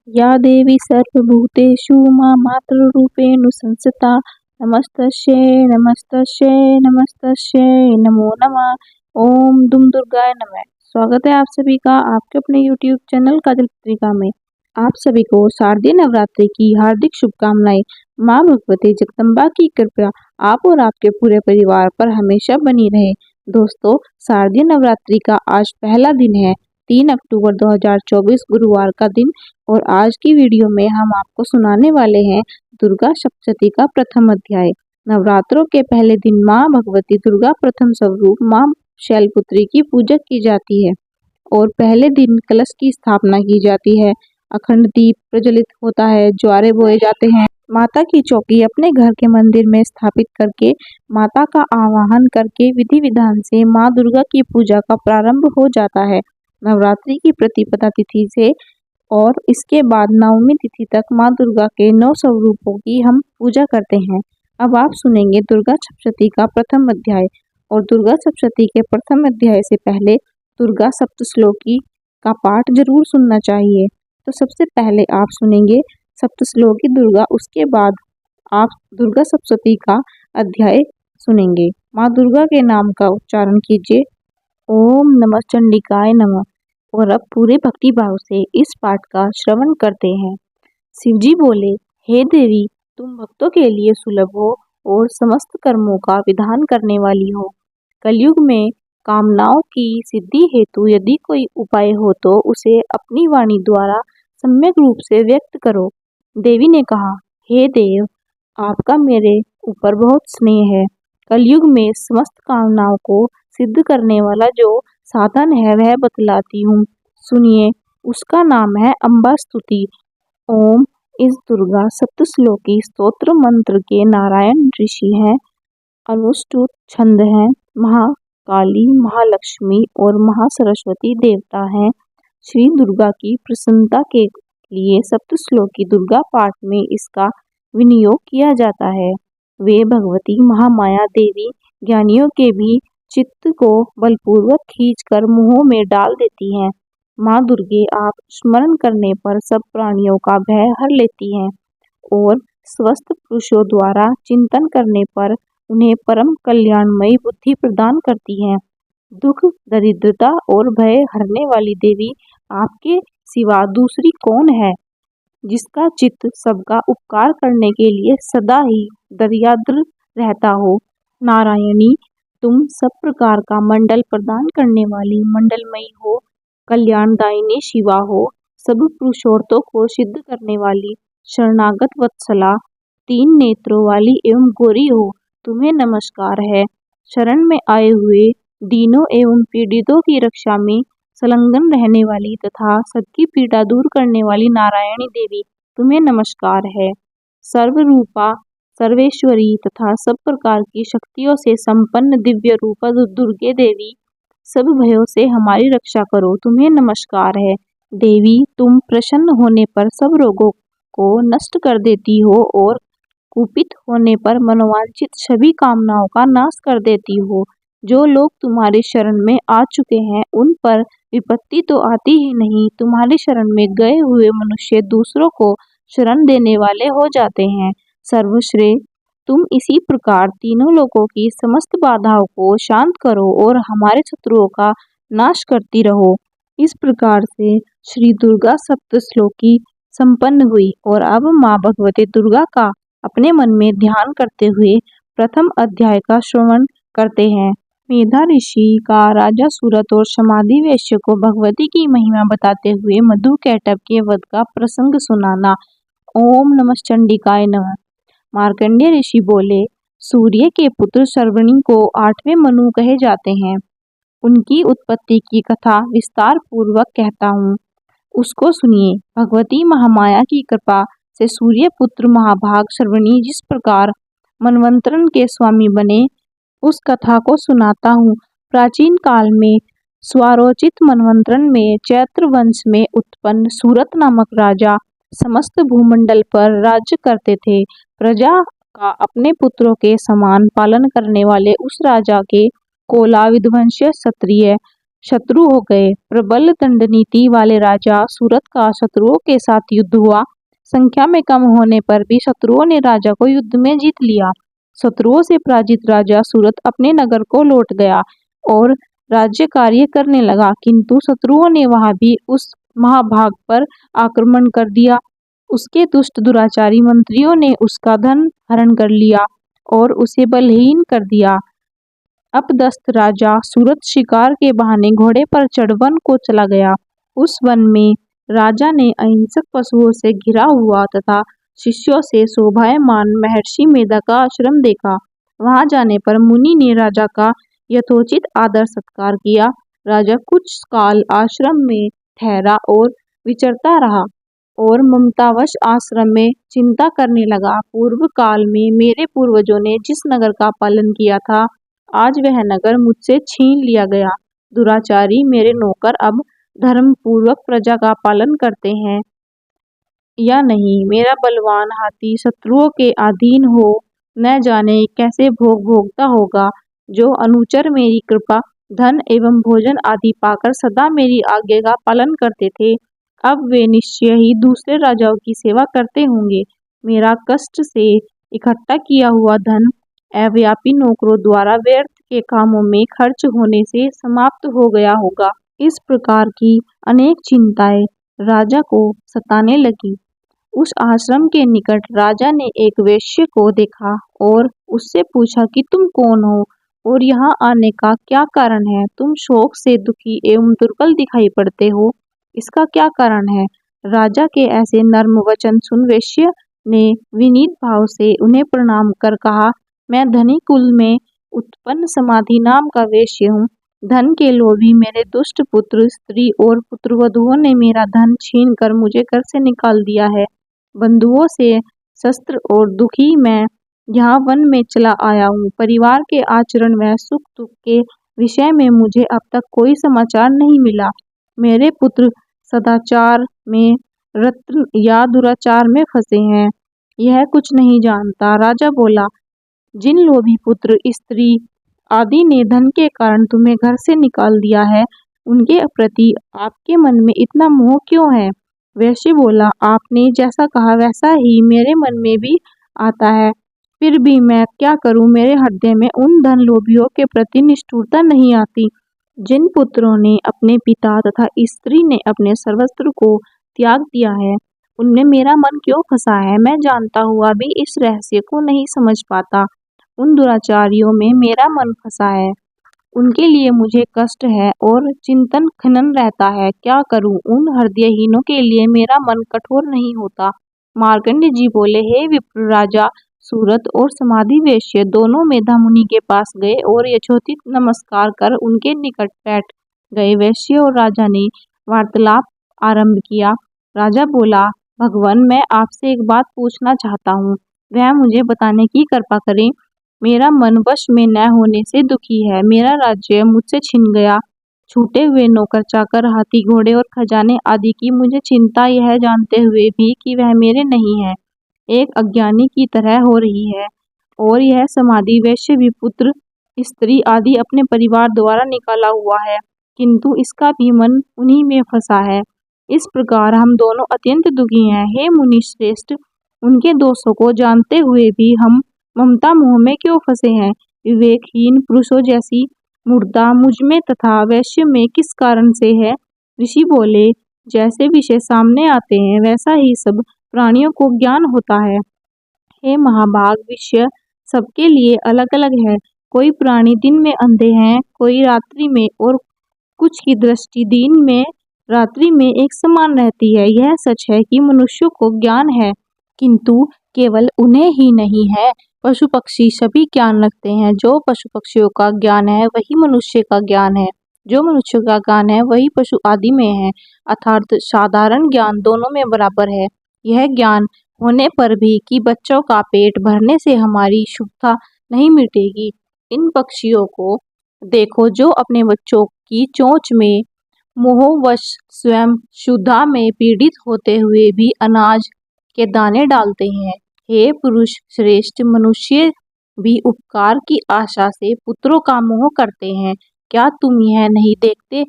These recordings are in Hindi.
या देवी सर्वभूतेषु मातृरूपेण संस्थिता नमस्तस्यै नमस्तस्यै नमस्तस्यै नमो नमः। ओम दुम दुर्गाय नमः। स्वागत है आप सभी का आपके अपने YouTube चैनल काजल पत्रिका में। आप सभी को शारदीय नवरात्रि की हार्दिक शुभकामनाएं। माँ भगवती जगदम्बा की कृपा आप और आपके पूरे परिवार पर हमेशा बनी रहे। दोस्तों, शारदीय नवरात्रि का आज पहला दिन है, 3 अक्टूबर 2024 गुरुवार का दिन। और आज की वीडियो में हम आपको सुनाने वाले हैं दुर्गा सप्तशती का प्रथम अध्याय। नवरात्रों के पहले दिन माँ भगवती दुर्गा प्रथम स्वरूप माँ शैलपुत्री की पूजा की जाती है और पहले दिन कलश की स्थापना की जाती है। अखंड दीप प्रज्वलित होता है, ज्वारे बोए जाते हैं। माता की चौकी अपने घर के मंदिर में स्थापित करके माता का आवाहन करके विधि विधान से माँ दुर्गा की पूजा का प्रारंभ हो जाता है। नवरात्रि की प्रतिपदा तिथि से और इसके बाद नवमी तिथि तक माँ दुर्गा के 9 स्वरूपों की हम पूजा करते हैं। अब आप सुनेंगे दुर्गा सप्तशती का प्रथम अध्याय। और दुर्गा सप्तशती के प्रथम अध्याय से पहले दुर्गा सप्तश्लोकी का पाठ जरूर सुनना चाहिए। तो सबसे पहले आप सुनेंगे सप्तश्लोकी दुर्गा, उसके बाद आप दुर्गा सप्तशती का अध्याय सुनेंगे। माँ दुर्गा के नाम का उच्चारण कीजिए, ओम नमः चंडिकाय नमः। और अब पूरे भक्ति भाव से इस पाठ का श्रवण करते हैं। शिवजी बोले, हे देवी, तुम भक्तों के लिए सुलभ हो और समस्त कर्मों का विधान करने वाली हो। कलयुग में कामनाओं की सिद्धि हेतु यदि कोई उपाय हो तो उसे अपनी वाणी द्वारा सम्यक रूप से व्यक्त करो। देवी ने कहा, हे देव, आपका मेरे ऊपर बहुत स्नेह है। कलयुग में समस्त कामनाओं को सिद्ध करने वाला जो साधन है वह बतलाती हूँ, सुनिए। उसका नाम है अम्बा स्तुति। ओम इस दुर्गा सप्तश्लोकी स्तोत्र मंत्र के नारायण ऋषि हैं, अनुष्टुप छंद हैं, महाकाली, महालक्ष्मी और महासरस्वती देवता हैं। श्री दुर्गा की प्रसन्नता के लिए सप्तश्लोकी दुर्गा पाठ में इसका विनियोग किया जाता है। वे भगवती महामाया देवी ज्ञानियों के भी चित्त को बलपूर्वक खींचकर मुंहों में डाल देती हैं। माँ दुर्गे आप स्मरण करने पर सब प्राणियों का भय हर लेती हैं और स्वस्थ पुरुषों द्वारा चिंतन करने पर उन्हें परम कल्याणमयी बुद्धि प्रदान करती हैं। दुख, दरिद्रता और भय हरने वाली देवी आपके सिवा दूसरी कौन है, जिसका चित्त सबका उपकार करने के लिए सदा ही दरिद्र रहता हो। नारायणी, तुम सब प्रकार का मंडल प्रदान करने वाली मंडलमयी हो, कल्याणदायिनी शिवा हो, सब पुरुषार्थों को सिद्ध करने वाली शरणागत वत्सला, 3 नेत्रों वाली एवं गौरी हो, तुम्हें नमस्कार है। शरण में आए हुए दीनों एवं पीड़ितों की रक्षा में संलग्न रहने वाली तथा सबकी पीड़ा दूर करने वाली नारायणी देवी, तुम्हें नमस्कार है। सर्वरूपा, सर्वेश्वरी तथा सब प्रकार की शक्तियों से संपन्न दिव्य रूपा दुर्गे देवी, सब भयों से हमारी रक्षा करो, तुम्हें नमस्कार है। देवी, तुम प्रसन्न होने पर सब रोगों को नष्ट कर देती हो और कुपित होने पर मनोवांछित सभी कामनाओं का नाश कर देती हो। जो लोग तुम्हारे शरण में आ चुके हैं उन पर विपत्ति तो आती ही नहीं, तुम्हारी शरण में गए हुए मनुष्य दूसरों को शरण देने वाले हो जाते हैं। सर्वश्रेय, तुम इसी प्रकार तीनों लोगों की समस्त बाधाओं को शांत करो और हमारे शत्रुओं का नाश करती रहो। इस प्रकार से श्री दुर्गा सप्तश्लोकी संपन्न हुई। और अब माँ भगवती दुर्गा का अपने मन में ध्यान करते हुए प्रथम अध्याय का श्रवण करते हैं। मेधा ऋषि का राजा सूरत और समाधि वैश्य को भगवती की महिमा बताते हुए मधु कैटभ के वध का प्रसंग सुनाना। ओम नमः चंडिकाय नमः। मार्कंडेय ऋषि बोले, सूर्य के पुत्र सर्वणी को 8वें मनु कहे जाते हैं। उनकी उत्पत्ति की कथा विस्तार पूर्वक कहता हूँ, उसको सुनिए। भगवती महामाया की कृपा से सूर्य पुत्र महाभाग सर्वणी जिस प्रकार मनवंतरन के स्वामी बने, उस कथा को सुनाता हूँ। प्राचीन काल में स्वारोचित मनवंतरन में चैत्र वंश में उत्पन्न सूरत नामक राजा समस्त भूमंडल पर राज्य करते थे। प्रजा का अपने पुत्रों के समान पालन करने वाले उस राजा के कोला विध्वंस्य क्षत्रिय शत्रु हो गए। प्रबल दंड नीति वाले राजा सूरत का शत्रुओं के साथ युद्ध हुआ। संख्या में कम होने पर भी शत्रुओं ने राजा को युद्ध में जीत लिया। शत्रुओं से पराजित राजा सूरत अपने नगर को लौट गया और राज्य कार्य करने लगा, किंतु शत्रुओं ने वहां भी उस महाभाग पर आक्रमण कर दिया। उसके दुष्ट दुराचारी मंत्रियों ने उसका धन हरण कर लिया और उसे बलहीन कर दिया। अपदस्थ राजा सूरत शिकार के बहाने घोड़े पर चढ़ वन को चला गया। उस वन में राजा ने अहिंसक पशुओं से घिरा हुआ तथा शिष्यों से शोभायमान महर्षि मेधा का आश्रम देखा। वहां जाने पर मुनि ने राजा का यथोचित आदर सत्कार किया। राजा कुछ काल आश्रम में ठहरा और विचरता रहा और ममतावश आश्रम में चिंता करने लगा। पूर्व काल में मेरे पूर्वजों ने जिस नगर का पालन किया था, आज वह नगर मुझसे छीन लिया गया। दुराचारी मेरे नौकर अब धर्म पूर्वक प्रजा का पालन करते हैं या नहीं। मेरा बलवान हाथी शत्रुओं के अधीन हो न जाने कैसे भोग भोगता होगा। जो अनुचर मेरी कृपा धन एवं भोजन आदि पाकर सदा मेरी आज्ञा का पालन करते थे, अब वे निश्चय ही दूसरे राजाओं की सेवा करते होंगे। मेरा कष्ट से इकट्ठा किया हुआ धन अव्यापी नौकरों द्वारा व्यर्थ के कामों में खर्च होने से समाप्त हो गया होगा। इस प्रकार की अनेक चिंताएं राजा को सताने लगी। उस आश्रम के निकट राजा ने एक वेश्या को देखा और उससे पूछा कि तुम कौन हो और यहाँ आने का क्या कारण है? तुम शोक से दुखी एवं दुर्बल दिखाई पड़ते हो, इसका क्या कारण है? राजा के ऐसे नर्म वचन सुन वेश्या ने विनीत भाव से उन्हें प्रणाम कर कहा, मैं धनी कुल में उत्पन्न समाधि नाम का वेश्य हूँ। धन के लोभी मेरे दुष्ट पुत्र स्त्री और पुत्रवधुओं ने मेरा धन छीन कर मुझे घर से निकाल दिया है। बंधुओं से शस्त्र और दुखी मैं यहाँ वन में चला आया हूँ। परिवार के आचरण व सुख दुख के विषय में मुझे अब तक कोई समाचार नहीं मिला। मेरे पुत्र सदाचार में रत्न या दुराचार में फंसे हैं, यह कुछ नहीं जानता। राजा बोला, जिन लोभी पुत्र स्त्री आदि ने धन के कारण तुम्हें घर से निकाल दिया है, उनके प्रति आपके मन में इतना मोह क्यों है? वैश्य बोला, आपने जैसा कहा वैसा ही मेरे मन में भी आता है, फिर भी मैं क्या करूं? मेरे हृदय में उन धन लोभियों के प्रति निष्ठुरता नहीं आती। जिन पुत्रों ने अपने पिता तथा स्त्री ने अपने सर्वस्व को त्याग दिया है, उनमें मेरा मन क्यों फंसा है? मैं जानता हुआ भी इस रहस्य को नहीं समझ पाता। उन दुराचारियों में मेरा मन फंसा है, उनके लिए मुझे कष्ट है और चिंतन खनन रहता है। क्या करूं? उन हृदयहीनों के लिए मेरा मन कठोर नहीं होता। मार्कंडेय जी बोले, हे विप्र राजा सूरत और समाधि वेश्य दोनों मेधा मुनि के पास गए और यथोचित नमस्कार कर उनके निकट बैठ गए। वैश्य और राजा ने वार्तालाप आरंभ किया। राजा बोला, भगवान, मैं आपसे एक बात पूछना चाहता हूँ, वह मुझे बताने की कृपा करें। मेरा मन वश में न होने से दुखी है। मेरा राज्य मुझसे छिन गया। छूटे हुए नौकर चाकर, हाथी घोड़े और खजाने आदि की मुझे चिंता यह जानते हुए भी कि वह मेरे नहीं है, एक अज्ञानी की तरह हो रही है। और यह समाधि वैश्य भी पुत्र स्त्री आदि अपने परिवार द्वारा निकाला हुआ है, किंतु इसका भी मन उन्हीं में फंसा है। इस प्रकार हम दोनों अत्यंत दुखी हैं। हे मुनि श्रेष्ठ, उनके दोषों को जानते हुए भी हम ममता मोह में क्यों फंसे हैं? विवेकहीन पुरुषों जैसी मूर्खता मुझ में तथा वैश्य में किस कारण से है? ऋषि बोले, जैसे विषय सामने आते हैं वैसा ही सब प्राणियों को ज्ञान होता है। हे महाभाग, विषय सबके लिए अलग अलग है। कोई प्राणी दिन में अंधे हैं, कोई रात्रि में, और कुछ की दृष्टि दिन में रात्रि में एक समान रहती है। यह सच है कि मनुष्यों को ज्ञान है, किंतु केवल उन्हें ही नहीं है, पशु पक्षी सभी ज्ञान रखते हैं। जो पशु पक्षियों का ज्ञान है वही मनुष्य का ज्ञान है, जो मनुष्य का ज्ञान है वही पशु आदि में है, अर्थात साधारण ज्ञान दोनों में बराबर है। यह ज्ञान होने पर भी कि बच्चों का पेट भरने से हमारी शुभता नहीं मिटेगी। इन पक्षियों को देखो जो अपने बच्चों की चोंच में मोहवश स्वयं क्षुधा में पीड़ित होते हुए भी अनाज के दाने डालते हैं। हे पुरुष श्रेष्ठ, मनुष्य भी उपकार की आशा से पुत्रों का मोह करते हैं। क्या तुम यह नहीं देखते?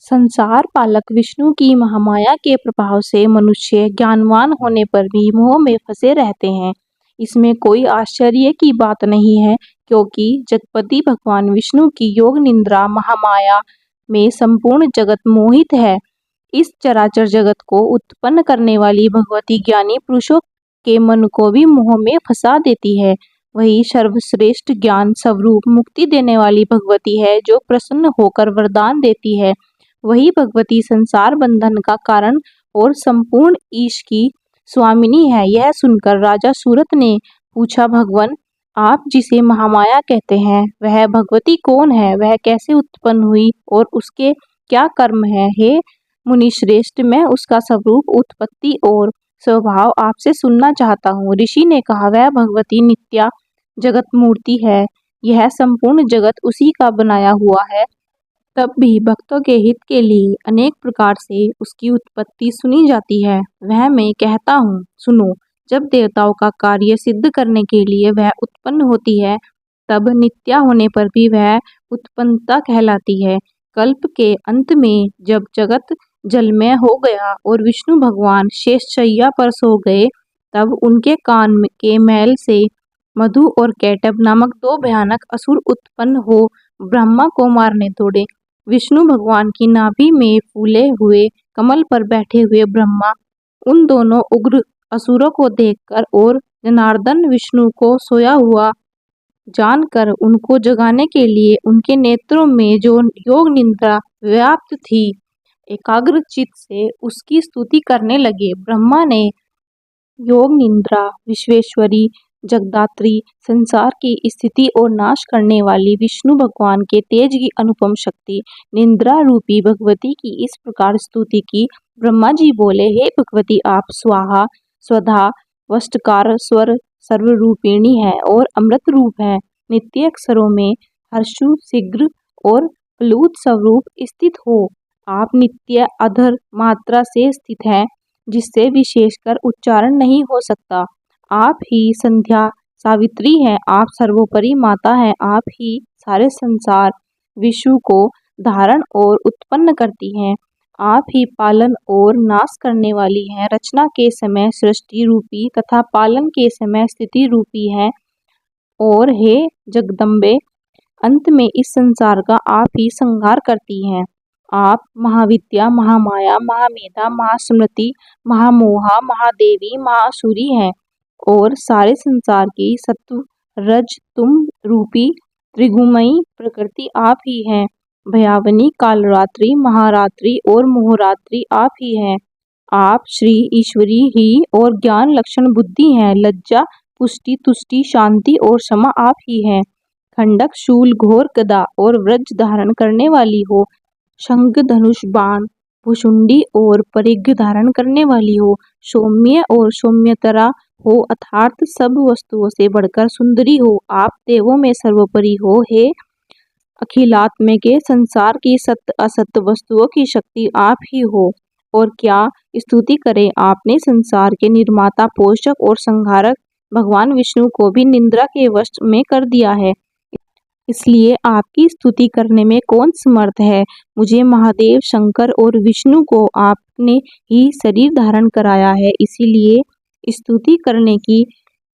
संसार पालक विष्णु की महामाया के प्रभाव से मनुष्य ज्ञानवान होने पर भी मोह में फंसे रहते हैं। इसमें कोई आश्चर्य की बात नहीं है, क्योंकि जगपति भगवान विष्णु की योग निद्रा महामाया में संपूर्ण जगत मोहित है। इस चराचर जगत को उत्पन्न करने वाली भगवती ज्ञानी पुरुषों के मन को भी मोह में फंसा देती है। वही सर्वश्रेष्ठ ज्ञान स्वरूप मुक्ति देने वाली भगवती है, जो प्रसन्न होकर वरदान देती है। वही भगवती संसार बंधन का कारण और संपूर्ण ईश की स्वामिनी है। यह सुनकर राजा सूरत ने पूछा, भगवान, आप जिसे महामाया कहते हैं, वह भगवती कौन है? वह कैसे उत्पन्न हुई और उसके क्या कर्म है? हे मुनिश्रेष्ठ, मैं उसका स्वरूप, उत्पत्ति और स्वभाव आपसे सुनना चाहता हूँ। ऋषि ने कहा, वह भगवती नित्या जगत मूर्ति है। यह संपूर्ण जगत उसी का बनाया हुआ है। तब भी भक्तों के हित के लिए अनेक प्रकार से उसकी उत्पत्ति सुनी जाती है। वह मैं कहता हूँ, सुनो। जब देवताओं का कार्य सिद्ध करने के लिए वह उत्पन्न होती है, तब नित्या होने पर भी वह उत्पन्नता कहलाती है। कल्प के अंत में जब जगत जलमय हो गया और विष्णु भगवान शेषशय्या पर सो गए, तब उनके कान के मैल से मधु और कैटभ नामक दो भयानक असुर उत्पन्न हो ब्रह्मा को मारने दौड़े। विष्णु भगवान की नाभि में फूले हुए कमल पर बैठे हुए ब्रह्मा उन दोनों उग्र असुरों को देखकर और जनार्दन विष्णु को सोया हुआ जानकर उनको जगाने के लिए उनके नेत्रों में जो योग निद्रा व्याप्त थी, एकाग्र चित्त से उसकी स्तुति करने लगे। ब्रह्मा ने योग निद्रा, विश्वेश्वरी, जगदात्री, संसार की स्थिति और नाश करने वाली विष्णु भगवान के तेज की अनुपम शक्ति निद्रा रूपी भगवती की इस प्रकार स्तुति की। ब्रह्मा जी बोले, हे भगवती, आप स्वाहा, स्वधा, वष्टकार, स्वर, सर्वरूपिणी है और अमृत रूप है। नित्य अक्षरों में हर्षु, शीघ्र और प्लुत स्वरूप स्थित हो। आप नित्य अधर मात्रा से स्थित है, जिससे विशेषकर उच्चारण नहीं हो सकता। आप ही संध्या सावित्री हैं, आप सर्वोपरि माता हैं। आप ही सारे संसार विश्व को धारण और उत्पन्न करती हैं। आप ही पालन और नाश करने वाली हैं। रचना के समय सृष्टि रूपी तथा पालन के समय स्थिति रूपी है। और हे जगदम्बे, अंत में इस संसार का आप ही संहार करती हैं। आप महाविद्या, महामाया, महामेधा, महास्मृति, महामोहा, महादेवी, महासुरी हैं और सारे संसार की सत्व रज तुम रूपी त्रिगुमयी प्रकृति आप ही हैं। भयावनी, कालरात्रि, महारात्रि और मोहरात्रि आप ही हैं। आप श्री ईश्वरी ही और ज्ञान लक्षण बुद्धि हैं। लज्जा, पुष्टि, तुष्टि, शांति और क्षमा आप ही हैं। खंडक, शूल, घोर, गदा और वज्र धारण करने वाली हो। शंख, धनुष, बाण, भुशुंडी और परिघ धारण करने वाली हो। सौम्य और सौम्यतरा हो, अर्थात सब वस्तुओं से बढ़कर सुंदरी हो। आप देवों में सर्वोपरि हो। हे अखिलात्म के संसार की सत्य असत्य वस्तुओं की शक्ति आप ही हो। और क्या स्तुति करें, आपने संसार के निर्माता, पोषक और संहारक भगवान विष्णु को भी निद्रा के वश में कर दिया है। इसलिए आपकी स्तुति करने में कौन समर्थ है? मुझे महादेव, शंकर और विष्णु को आपने ही शरीर धारण कराया है, इसीलिए स्तुति करने की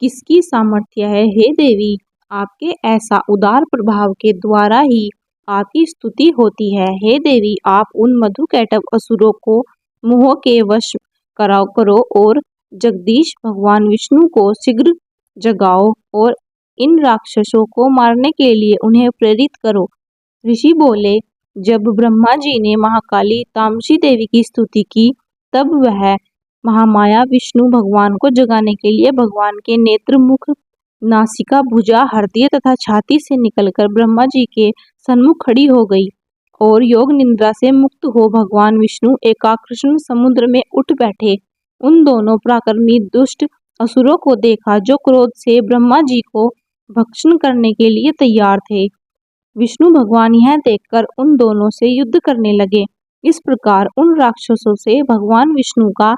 किसकी सामर्थ्य है? हे देवी, आपके ऐसा उदार प्रभाव के द्वारा ही आपकी स्तुति होती है। हे देवी, आप उन मधु कैटभ असुरों को मोह के वश करो और जगदीश भगवान विष्णु को शीघ्र जगाओ और इन राक्षसों को मारने के लिए उन्हें प्रेरित करो। ऋषि बोले, जब ब्रह्मा जी ने महाकाली तामसी देवी की स्तुति की, तब वह महामाया विष्णु भगवान को जगाने के लिए भगवान के नेत्र, मुख, नासिका, भुजा, हृदय तथा छाती से निकलकर ब्रह्मा जी के सन्मुख खड़ी हो गई और योग निद्रा से मुक्त हो भगवान विष्णु एकाकृष्ण समुद्र में उठ बैठे। उन दोनों पराक्रमी दुष्ट असुरों को देखा, जो क्रोध से ब्रह्मा जी को भक्षण करने के लिए तैयार थे। विष्णु भगवान यह देखकर उन दोनों से युद्ध करने लगे। इस प्रकार उन राक्षसों से भगवान विष्णु का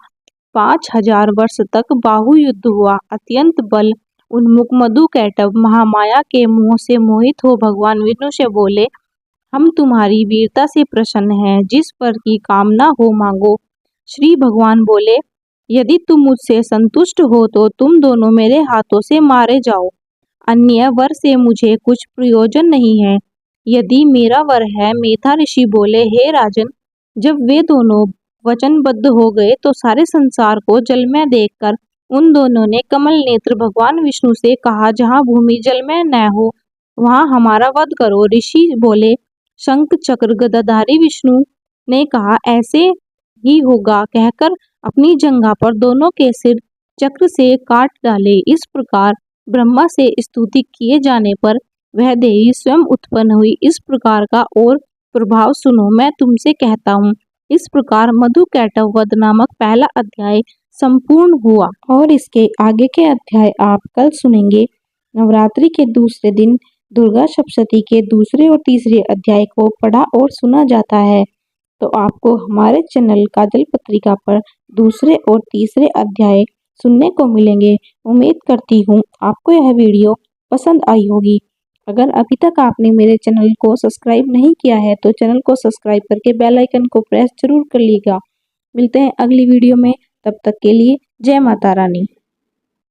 5000 वर्ष तक बाहु युद्ध हुआ। अत्यंत बल उन्मुख मधु कैटभ महामाया के मोह से मोहित हो भगवान विष्णु से बोले, हम तुम्हारी वीरता से प्रसन्न हैं, जिस पर की कामना हो मांगो। श्री भगवान बोले, यदि तुम मुझसे संतुष्ट हो तो तुम दोनों मेरे हाथों से मारे जाओ, अन्य वर से मुझे कुछ प्रयोजन नहीं है। यदि मेरा वर है। मेधा ऋषि बोले, हे राजन, जब वे दोनों वचनबद्ध हो गए तो सारे संसार को जलमय देखकर उन दोनों ने कमल नेत्र भगवान विष्णु से कहा, जहाँ भूमि जलमय न हो वहां हमारा वध करो। ऋषि बोले, शंख चक्र गदाधारी विष्णु ने कहा, ऐसे ही होगा। कहकर अपनी जंघा पर दोनों के सिर चक्र से काट डाले। इस प्रकार ब्रह्मा से स्तुति किए जाने पर वह देवी स्वयं उत्पन्न हुई। इस प्रकार का और प्रभाव सुनो, मैं तुमसे कहता हूँ। इस प्रकार मधुकैटभ वध नामक पहला अध्याय संपूर्ण हुआ और इसके आगे के अध्याय आप कल सुनेंगे। नवरात्रि के दूसरे दिन दुर्गा सप्तशती के दूसरे और तीसरे अध्याय को पढ़ा और सुना जाता है, तो आपको हमारे चैनल काजल पत्रिका पर दूसरे और तीसरे अध्याय सुनने को मिलेंगे। उम्मीद करती हूँ आपको यह वीडियो पसंद आई होगी। अगर अभी तक आपने मेरे चैनल को सब्सक्राइब नहीं किया है तो चैनल को सब्सक्राइब करके बेल आइकन को प्रेस जरूर कर लीजिएगा। मिलते हैं अगली वीडियो में, तब तक के लिए जय माता रानी।